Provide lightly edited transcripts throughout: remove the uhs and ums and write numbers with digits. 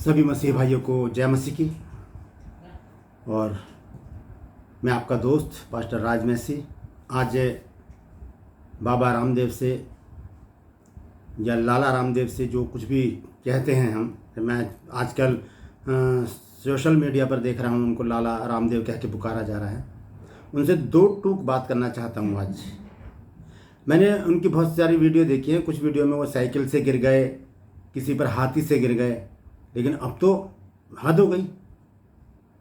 सभी मसीह भाइयों को जय मसीह की। और मैं आपका दोस्त पास्टर राज मैसी आज बाबा रामदेव से या लाला रामदेव से जो कुछ भी कहते हैं हम, मैं आजकल सोशल मीडिया पर देख रहा हूँ उनको लाला रामदेव कह के पुकारा जा रहा है। उनसे दो टूक बात करना चाहता हूँ आज। मैंने उनकी बहुत सारी वीडियो देखी है। कुछ वीडियो में वो साइकिल से गिर गए, किसी पर हाथी से गिर गए, लेकिन अब तो हद हो गई।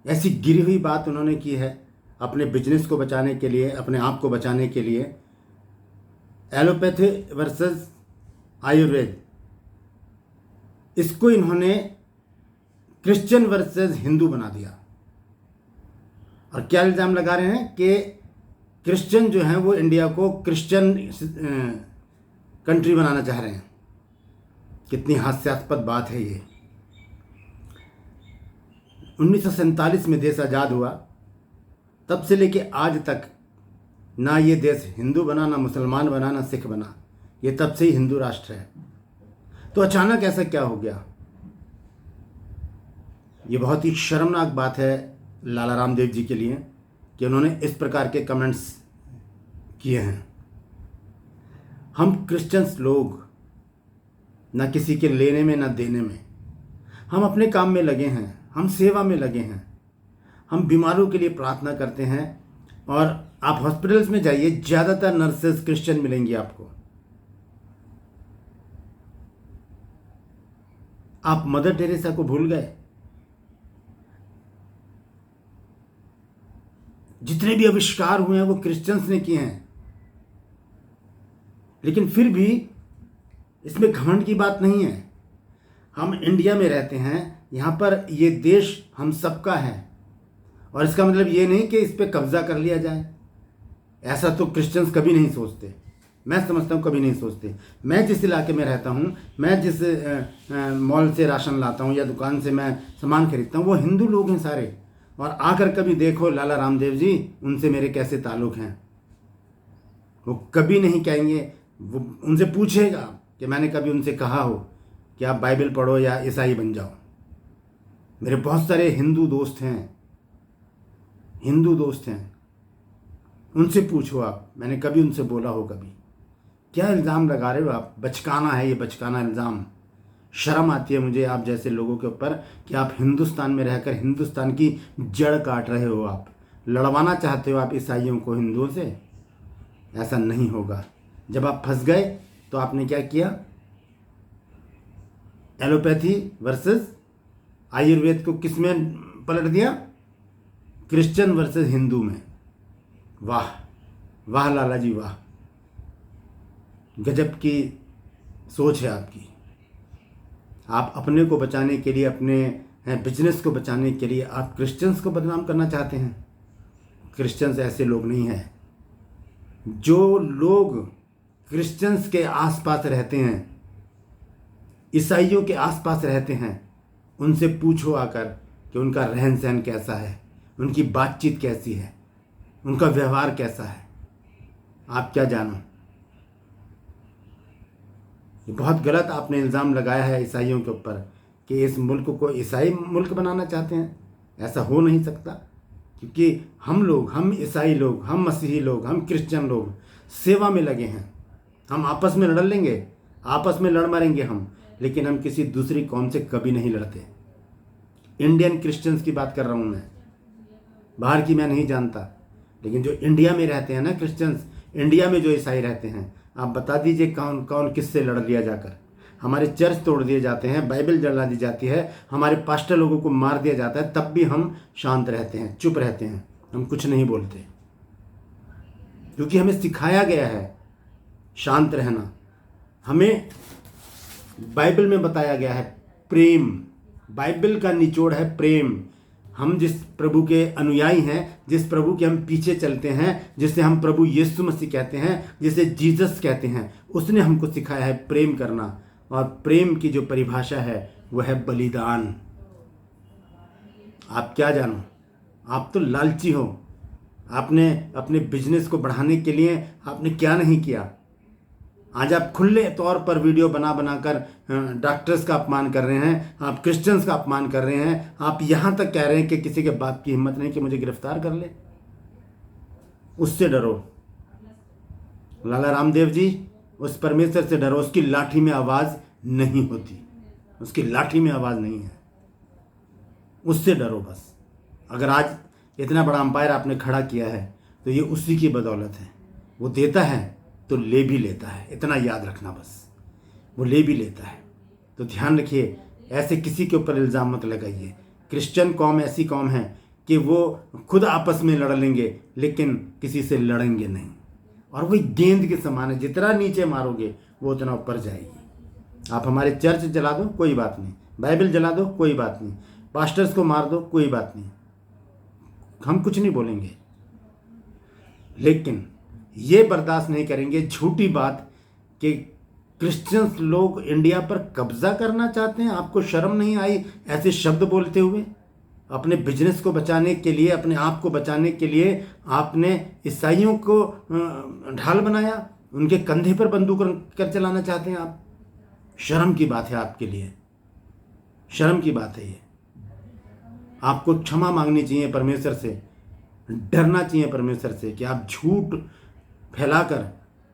ऐसी गिरी हुई बात उन्होंने की है अपने बिजनेस को बचाने के लिए, अपने आप को बचाने के लिए। एलोपैथी वर्सेस आयुर्वेद, इसको इन्होंने क्रिश्चियन वर्सेस हिंदू बना दिया। और क्या इल्ज़ाम लगा रहे हैं कि क्रिश्चियन जो हैं वो इंडिया को क्रिश्चियन कंट्री बनाना चाह रहे हैं। कितनी हास्यास्पद बात है ये। 1947 में देश आज़ाद हुआ, तब से लेके आज तक ना ये देश हिंदू बना, ना मुसलमान बना, ना सिख बना। ये तब से ही हिंदू राष्ट्र है। तो अचानक ऐसा क्या हो गया? ये बहुत ही शर्मनाक बात है लाला रामदेव जी के लिए कि उन्होंने इस प्रकार के कमेंट्स किए हैं। हम क्रिश्चियंस लोग ना किसी के लेने में ना देने में, हम अपने काम में लगे हैं, हम सेवा में लगे हैं, हम बीमारों के लिए प्रार्थना करते हैं। और आप हॉस्पिटल्स में जाइए, ज़्यादातर नर्सेस क्रिश्चियन मिलेंगी आपको। आप मदर टेरेसा को भूल गए? जितने भी आविष्कार हुए हैं वो क्रिश्चियंस ने किए हैं। लेकिन फिर भी इसमें घमंड की बात नहीं है। हम इंडिया में रहते हैं, यहाँ पर ये देश हम सबका है, और इसका मतलब ये नहीं कि इस पे कब्जा कर लिया जाए। ऐसा तो क्रिश्चियंस कभी नहीं सोचते। मैं समझता हूँ कभी नहीं सोचते। मैं जिस इलाके में रहता हूँ, मैं जिस मॉल से राशन लाता हूँ या दुकान से मैं सामान खरीदता हूँ, वो हिंदू लोग हैं सारे। और आकर कभी देखो लाला रामदेव जी, उनसे मेरे कैसे ताल्लुक़ हैं। वो कभी नहीं कहेंगे, वो उनसे पूछेगा कि मैंने कभी उनसे कहा हो कि आप बाइबल पढ़ो या ईसाई बन जाओ। मेरे बहुत सारे हिंदू दोस्त हैं, उनसे पूछो आप, मैंने कभी उनसे बोला हो कभी? क्या इल्ज़ाम लगा रहे हो आप? बचकाना है ये, बचकाना इल्ज़ाम। शर्म आती है मुझे आप जैसे लोगों के ऊपर कि आप हिंदुस्तान में रहकर हिंदुस्तान की जड़ काट रहे हो। आप लड़वाना चाहते हो आप ईसाइयों को हिंदुओं से। ऐसा नहीं होगा। जब आप फंस गए तो आपने क्या किया? एलोपैथी वर्सेस आयुर्वेद को किस में पलट दिया? क्रिश्चियन वर्सेस हिंदू में। वाह वाह लाला जी वाह, गजब की सोच है आपकी। आप अपने को बचाने के लिए, अपने बिजनेस को बचाने के लिए आप क्रिश्चियंस को बदनाम करना चाहते हैं। क्रिश्चियंस ऐसे लोग नहीं हैं। जो लोग क्रिश्चियंस के आसपास रहते हैं, ईसाइयों के आसपास रहते हैं, उनसे पूछो आकर कि उनका रहन सहन कैसा है, उनकी बातचीत कैसी है, उनका व्यवहार कैसा है। आप क्या जानो? ये बहुत गलत आपने इल्ज़ाम लगाया है ईसाइयों के ऊपर कि इस मुल्क को ईसाई मुल्क बनाना चाहते हैं। ऐसा हो नहीं सकता, क्योंकि हम लोग, हम ईसाई लोग, हम मसीही लोग, हम क्रिश्चियन लोग सेवा में लगे हैं। हम आपस में लड़ लेंगे, आपस में लड़ मरेंगे हम, लेकिन हम किसी दूसरी कौम से कभी नहीं लड़ते। इंडियन क्रिश्चियंस की बात कर रहा हूँ मैं, बाहर की मैं नहीं जानता। लेकिन जो इंडिया में रहते हैं ना क्रिश्चियंस, इंडिया में जो ईसाई रहते हैं, आप बता दीजिए कौन कौन किससे लड़ लिया जाकर। हमारे चर्च तोड़ दिए जाते हैं, बाइबल जला दी जाती है, हमारे पास्टर लोगों को मार दिया जाता है, तब भी हम शांत रहते हैं, चुप रहते हैं, हम कुछ नहीं बोलते, क्योंकि हमें सिखाया गया है शांत रहना। हमें बाइबल में बताया गया है प्रेम। बाइबल का निचोड़ है प्रेम। हम जिस प्रभु के अनुयायी हैं, जिस प्रभु के हम पीछे चलते हैं, जिसे हम प्रभु यीशु मसीह कहते हैं, जिसे जीसस कहते हैं, उसने हमको सिखाया है प्रेम करना। और प्रेम की जो परिभाषा है वह है बलिदान। आप क्या जानो? आप तो लालची हो। आपने अपने बिजनेस को बढ़ाने के लिए आपने क्या नहीं किया? आज आप खुले तौर पर वीडियो बना बनाकर डॉक्टर्स का अपमान कर रहे हैं, आप क्रिश्चियंस का अपमान कर रहे हैं, आप यहाँ तक कह रहे हैं कि किसी के बाप की हिम्मत नहीं कि मुझे गिरफ्तार कर ले। उससे डरो लाला रामदेव जी, उस परमेश्वर से डरो। उसकी लाठी में आवाज़ नहीं होती, उसकी लाठी में आवाज़ नहीं है, उससे डरो बस। अगर आज इतना बड़ा अंपायर आपने खड़ा किया है तो ये उसी की बदौलत है। वो देता है तो ले भी लेता है, इतना याद रखना बस, वो ले भी लेता है। तो ध्यान रखिए, ऐसे किसी के ऊपर इल्ज़ाम मत लगाइए। क्रिश्चियन कौम ऐसी कौम है कि वो खुद आपस में लड़ लेंगे लेकिन किसी से लड़ेंगे नहीं, और वही गेंद के समान है, जितना नीचे मारोगे वो उतना ऊपर जाएगी। आप हमारे चर्च जला दो कोई बात नहीं, बाइबल जला दो कोई बात नहीं, पास्टर्स को मार दो कोई बात नहीं, हम कुछ नहीं बोलेंगे, लेकिन ये बर्दाश्त नहीं करेंगे झूठी बात कि क्रिश्चियंस लोग इंडिया पर कब्जा करना चाहते हैं। आपको शर्म नहीं आई ऐसे शब्द बोलते हुए? अपने बिजनेस को बचाने के लिए, अपने आप को बचाने के लिए आपने ईसाइयों को ढाल बनाया, उनके कंधे पर बंदूक कर चलाना चाहते हैं आप। शर्म की बात है आपके लिए, शर्म की बात है ये। आपको क्षमा मांगनी चाहिए परमेश्वर से, डरना चाहिए परमेश्वर से कि आप झूठ फैलाकर,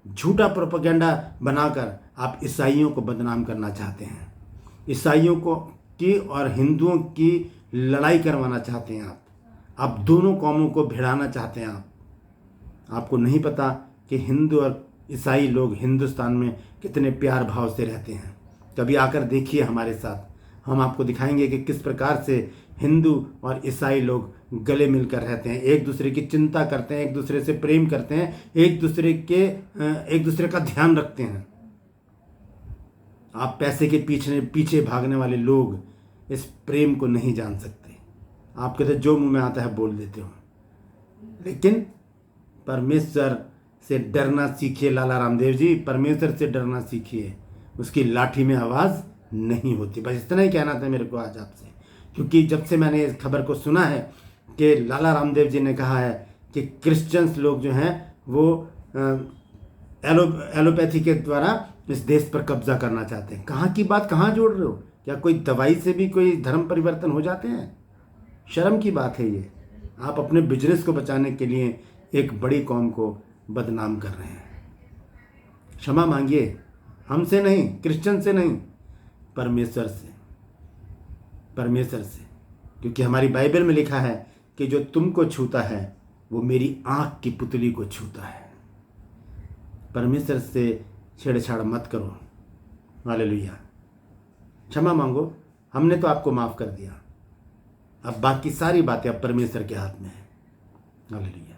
झूठा प्रोपेगेंडा बनाकर आप ईसाइयों को बदनाम करना चाहते हैं, ईसाइयों को की और हिंदुओं की लड़ाई करवाना चाहते हैं आप दोनों कौमों को भिड़ाना चाहते हैं आपको नहीं पता कि हिंदू और ईसाई लोग हिंदुस्तान में कितने प्यार भाव से रहते हैं। कभी आकर देखिए हमारे साथ, हम आपको दिखाएंगे कि किस प्रकार से हिंदू और ईसाई लोग गले मिलकर रहते हैं, एक दूसरे की चिंता करते हैं, एक दूसरे से प्रेम करते हैं, एक दूसरे का ध्यान रखते हैं। आप पैसे के पीछे भागने वाले लोग इस प्रेम को नहीं जान सकते। आपके तो जो मुंह में आता है बोल देते हो, लेकिन परमेश्वर से डरना सीखिए लाला रामदेव जी, परमेश्वर से डरना सीखिए, उसकी लाठी में आवाज़ नहीं होती। बस इतना ही कहना था मेरे को आज आपसे, क्योंकि जब से मैंने इस खबर को सुना है कि लाला रामदेव जी ने कहा है कि क्रिश्चियंस लोग जो हैं वो एलोपैथी के द्वारा इस देश पर कब्जा करना चाहते हैं। कहाँ की बात कहाँ जोड़ रहे हो? क्या कोई दवाई से भी कोई धर्म परिवर्तन हो जाते हैं? शर्म की बात है ये। आप अपने बिजनेस को बचाने के लिए एक बड़ी कौम को बदनाम कर रहे हैं। क्षमा मांगिए, हमसे नहीं, क्रिश्चियन से नहीं, परमेश्वर से, परमेश्वर से, क्योंकि हमारी बाइबल में लिखा है कि जो तुमको छूता है वो मेरी आँख की पुतली को छूता है। परमेश्वर से छेड़छाड़ मत करो। हालेलुया। क्षमा मांगो, हमने तो आपको माफ़ कर दिया, अब बाकी सारी बातें अब परमेश्वर के हाथ में है। हालेलुया।